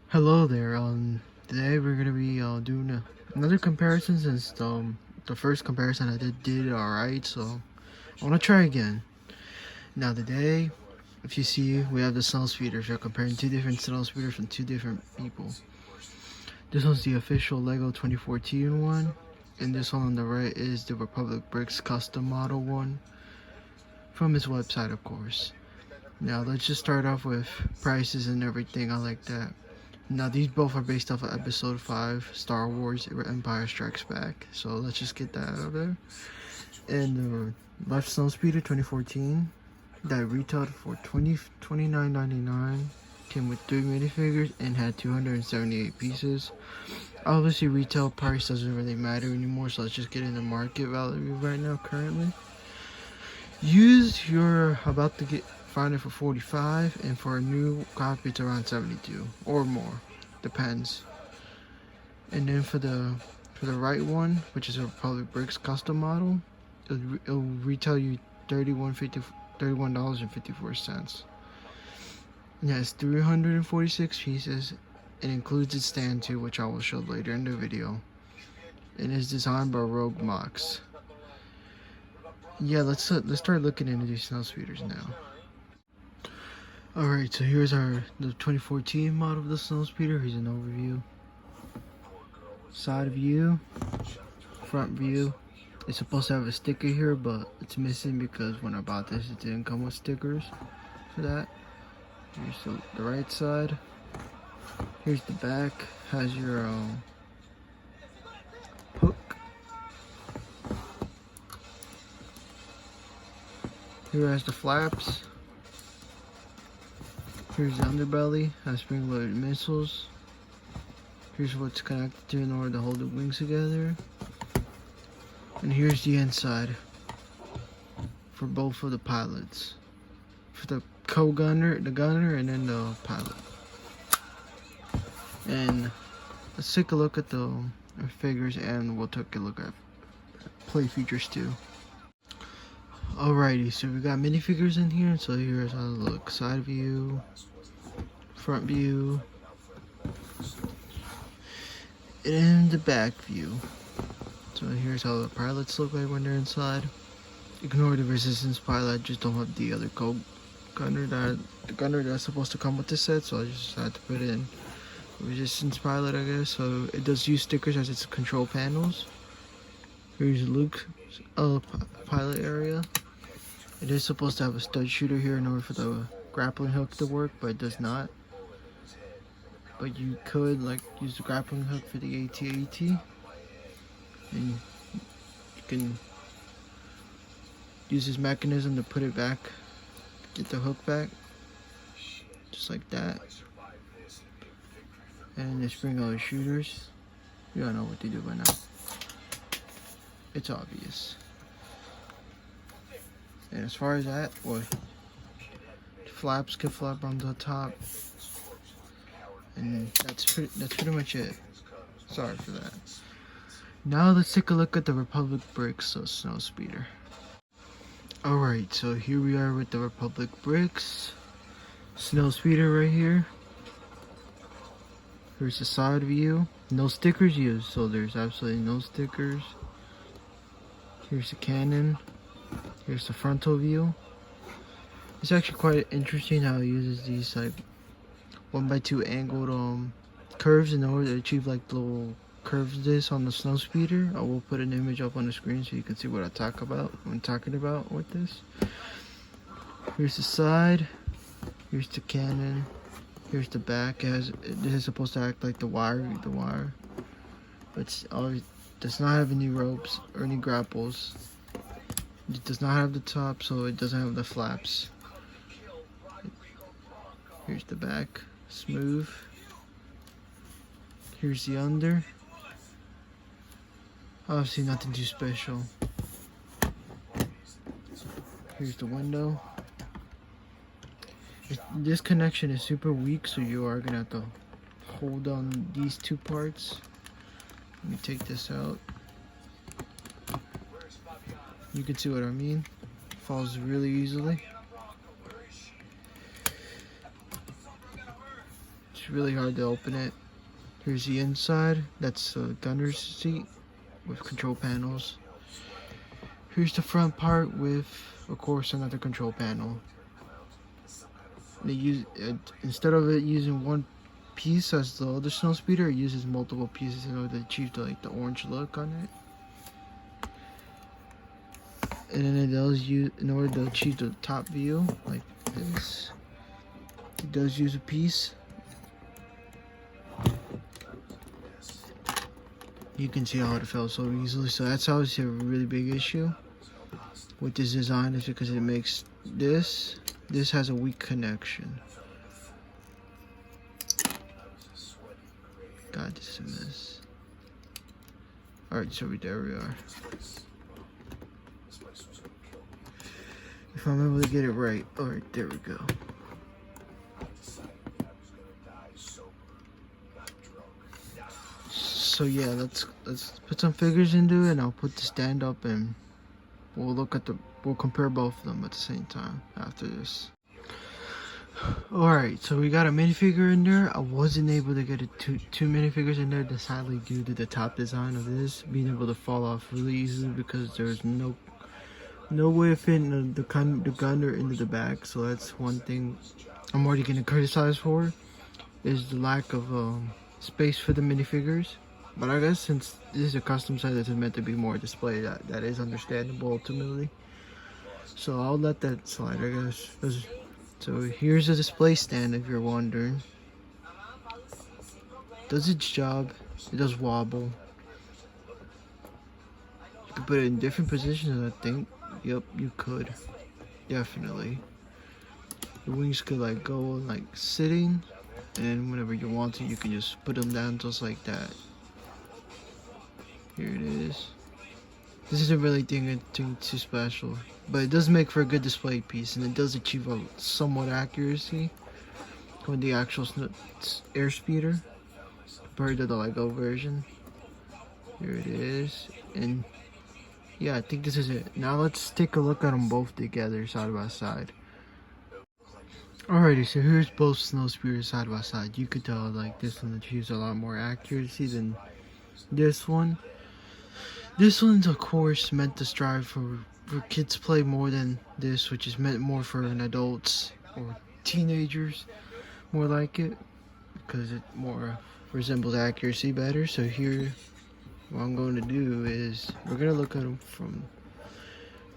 Hello there. Today we're gonna be doing another comparison since the first comparison I did alright. So I want to try again. Now today, if you see, we have the Snowspeeders. We're comparing two different Snowspeeders from two different people. This one's the official Lego 2014 one, and this one on the right is the Republic Bricks custom model one from his website, of course. Now let's just start off with prices and everything. I like that. Now these both are based off of Episode 5, Star Wars Empire Strikes Back. So let's just get that out of there. And the left Snowspeeder 2014 that retailed for $29.99, came with 3 minifigures and had 278 pieces. Obviously retail price doesn't really matter anymore, so let's just get into market value right now currently. Used, you're about to find it for 45, and for a new copy it's around 72 or more, depends. And then for the right one, which is a Republic Bricks custom model, it'll retail you $31.54. It has 346 pieces. It includes its stand too, which I will show later in the video. It is designed by Rogue Mox. Yeah, let's start looking into these Snowspeeders now. Alright, so here's the 2014 model of the Snowspeeder. Here's an overview. Side view, front view. It's supposed to have a sticker here, but it's missing because when I bought this, it didn't come with stickers for that. Here's the right side. Here's the back. Has your hook. Here has the flaps. Here's the underbelly, has spring-loaded missiles. Here's what's connected to in order to hold the wings together. And here's the inside for both of the pilots. For the co-gunner, the gunner, and then the pilot. And let's take a look at the figures, and we'll take a look at play features too. Alrighty, so we got minifigures in here, so here's how they look. Side view, front view, and the back view. So here's how the pilots look like when they're inside. Ignore the resistance pilot, just don't have the other gunner that's supposed to come with the set, so I just had to put in resistance pilot, I guess. So it does use stickers as its control panels. Here's Luke's pilot area. It is supposed to have a stud shooter here in order for the grappling hook to work, but it does not. But you could use the grappling hook for the AT-AT, and you can use this mechanism to put it back, get the hook back, just like that. And the spring-loaded shooters, you don't know what they do by now. It's obvious. And as far as that, well, flaps can flap on the top, and that's pretty much it. Sorry for that. Now let's take a look at the Republic Bricks Snowspeeder. Alright, so here we are with the Republic Bricks Snowspeeder right here. Here's the side view. No stickers used, so there's absolutely no stickers. Here's the cannon. Here's the frontal view. It's actually quite interesting how it uses these 1x2 angled curves in order to achieve the little curves this on the Snowspeeder. I will put an image up on the screen so you can see what I talk about when talking about with this. Here's the side. Here's the cannon. Here's the back. This is supposed to act like the wire, but it does not have any ropes or any grapples. It does not have the top, so it doesn't have the flaps. Here's the back, smooth. Here's the under. Obviously nothing too special. Here's the window. This connection is super weak, so you are gonna have to hold on these two parts. Let me take this out. You can see what I mean. Falls really easily. It's really hard to open it. Here's the inside. That's a gunner's seat with control panels. Here's the front part with, of course, another control panel. They use instead of it using one piece as the other Snowspeeder, it uses multiple pieces in order to achieve the orange look on it. And then it does use, in order to achieve the top view like this, it does use a piece. You can see how it fell so easily. So that's obviously a really big issue with this design, is because it makes this has a weak connection. God, this is a mess. Alright, so there we are. If I'm able to get it right. Alright, there we go. So yeah, let's put some figures into it, and I'll put the stand up, and we'll compare both of them at the same time after this. Alright, so we got a minifigure in there. I wasn't able to get two minifigures in there, sadly, due to the top design of this being able to fall off really easily, because there's no way of fitting the gunner into the back. So that's one thing I'm already getting criticized for, is the lack of space for the minifigures. But I guess since this is a custom set that's meant to be more display, that is understandable ultimately. So I'll let that slide, I guess. So here's a display stand, if you're wondering. Does its job. It does wobble. You could put it in different positions, I think. Yep, you could. Definitely. The wings could like go like sitting, and whenever you want to, you can just put them down just like that. Here it is. This isn't really anything too special, but it does make for a good display piece, and it does achieve a somewhat accuracy with the actual airspeeder compared to the Lego version. Here it is, and yeah, I think this is it. Now let's take a look at them both together, side by side. Alrighty, so here's both Snowspeeders side by side. You could tell like this one achieves a lot more accuracy than this one. This one's of course meant to strive for kids play more than this, which is meant more for an adults or teenagers, more like it, because it more resembles accuracy better. So here, what I'm going to do is we're gonna look at them from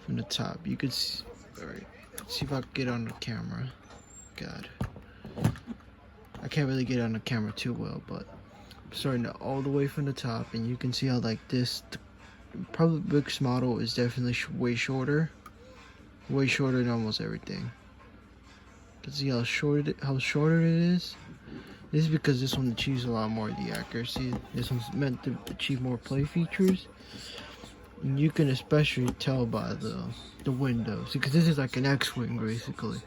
the top. You could see. All right, let's see if I can get on the camera. God, I can't really get on the camera too well, but I'm starting to all the way from the top, and you can see how like this. Probably Bricks model is definitely way shorter than almost everything. You can see how shorter it is. This is because this one achieves a lot more of the accuracy. This one's meant to achieve more play features, and you can especially tell by the windows, because this is like an X-wing basically.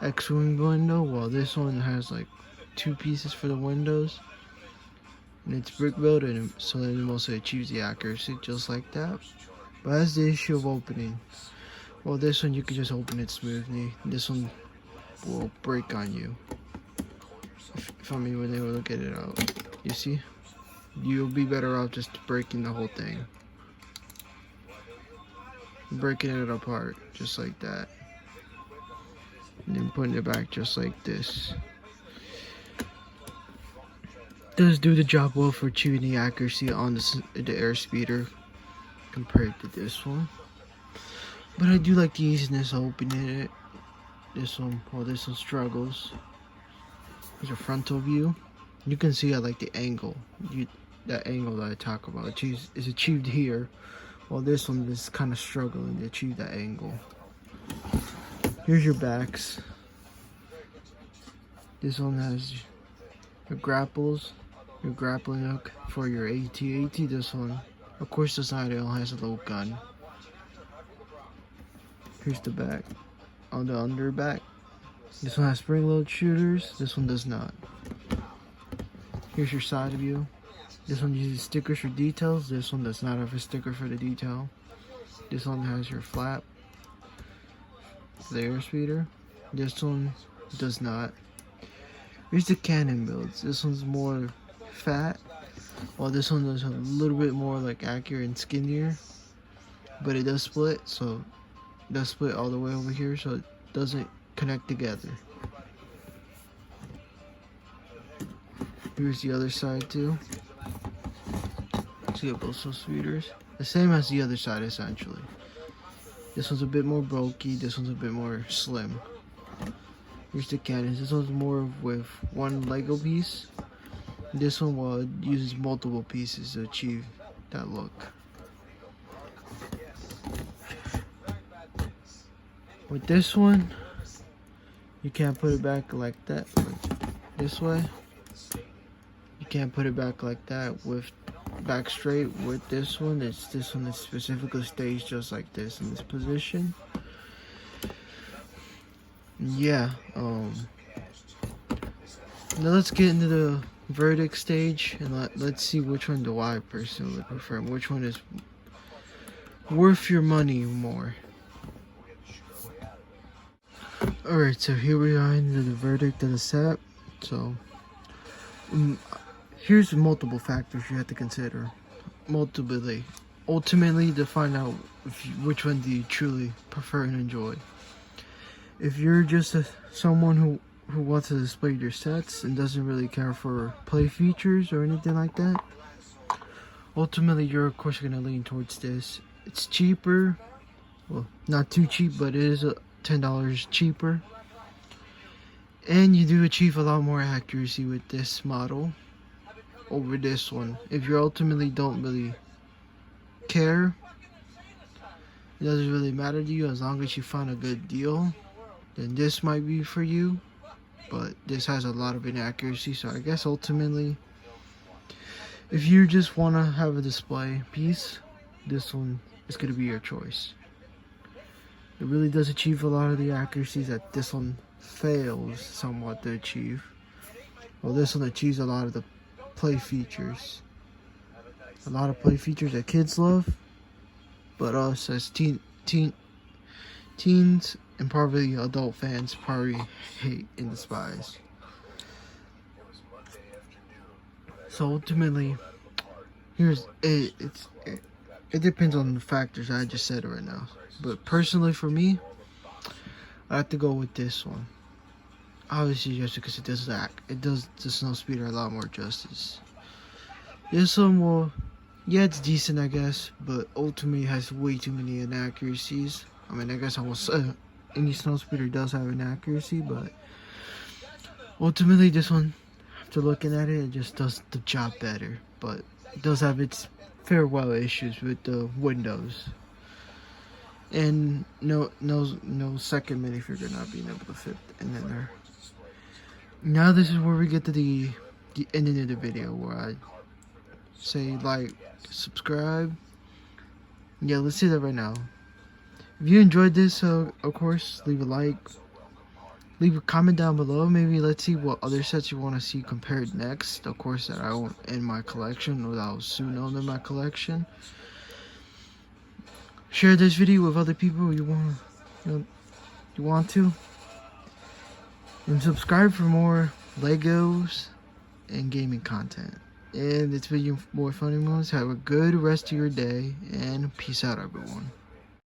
X-wing window, while this one has like two pieces for the windows. And it's brick built, and so then it mostly achieves the accuracy just like that. But that's the issue of opening. Well, this one you can just open it smoothly. This one will break on you if I'm even able to get it out. You see? You'll be better off just breaking the whole thing. Breaking it apart just like that. And then putting it back just like this. Does do the job well for achieving the accuracy on the airspeeder compared to this one. But I do like the easiness of opening it. This one struggles. Here's a frontal view. You can see I like the angle. That angle that I talk about is achieved here, while this one is kind of struggling to achieve that angle. Here's your backs. This one has your grapples. Your grappling hook for your AT-AT. This one, of course, the side rail has a little gun. Here's the back. On the under back, this one has spring load shooters. This one does not. Here's your side view. This one uses stickers for details. This one does not have a sticker for the detail. This one has your flap, the airspeeder. This one does not. Here's the Canon builds. This one's more fat, while this one is a little bit more like accurate and skinnier. But it does split, so it does split all the way over here, so it doesn't connect together. Here's the other side too. See both Snowspeeders. The same as the other side essentially. This one's a bit more bulky, this one's a bit more slim. Here's the cannons. This one's more with one Lego piece. This one uses multiple pieces to achieve that look. With this one, you can't put it back like that, like this way. You can't put it back like that with back straight. With this one is specifically staged just like this in this position. Yeah, now let's get into the verdict stage and let's see which one do I personally prefer, which one is worth your money more. Alright, so here we are into the verdict of the set. So here's multiple factors you have to consider ultimately to find out which one do you truly prefer and enjoy. If you're just someone who wants to display your sets and doesn't really care for play features or anything like that, ultimately you're of course going to lean towards this. It's cheaper, well, not too cheap, but it is $10 cheaper, and you do achieve a lot more accuracy with this model over this one. If you ultimately don't really care, it doesn't really matter to you, as long as you find a good deal, then this might be for you. But this has a lot of inaccuracy, so I guess ultimately if you just want to have a display piece, this one is going to be your choice. It really does achieve a lot of the accuracies that this one fails somewhat to achieve. Well, this one achieves a lot of the play features. A lot of play features that kids love, but us as teens and probably adult fans probably hate and despise. So ultimately, here's it. It depends on the factors I just said right now. But personally, for me, I have to go with this one. Obviously, just because it does the Snowspeeder a lot more justice. This one will, yeah, it's decent, I guess, but ultimately has way too many inaccuracies. I mean, I guess almost any Snowspeeder does have inaccuracy, but ultimately this one, after looking at it, it just does the job better. But it does have its farewell issues with the windows. And no second minifigure not being able to fit in there. Now this is where we get to the ending of the video, where I say like, subscribe. Yeah, let's do that right now. If you enjoyed this, of course, leave a like. Leave a comment down below. Maybe let's see what other sets you want to see compared next. Of course, that I won't end my collection, or that I'll soon own in my collection. Share this video with other people you want to. And subscribe for more Legos and gaming content. And it's been your boy Funny Moons. Have a good rest of your day, and peace out, everyone.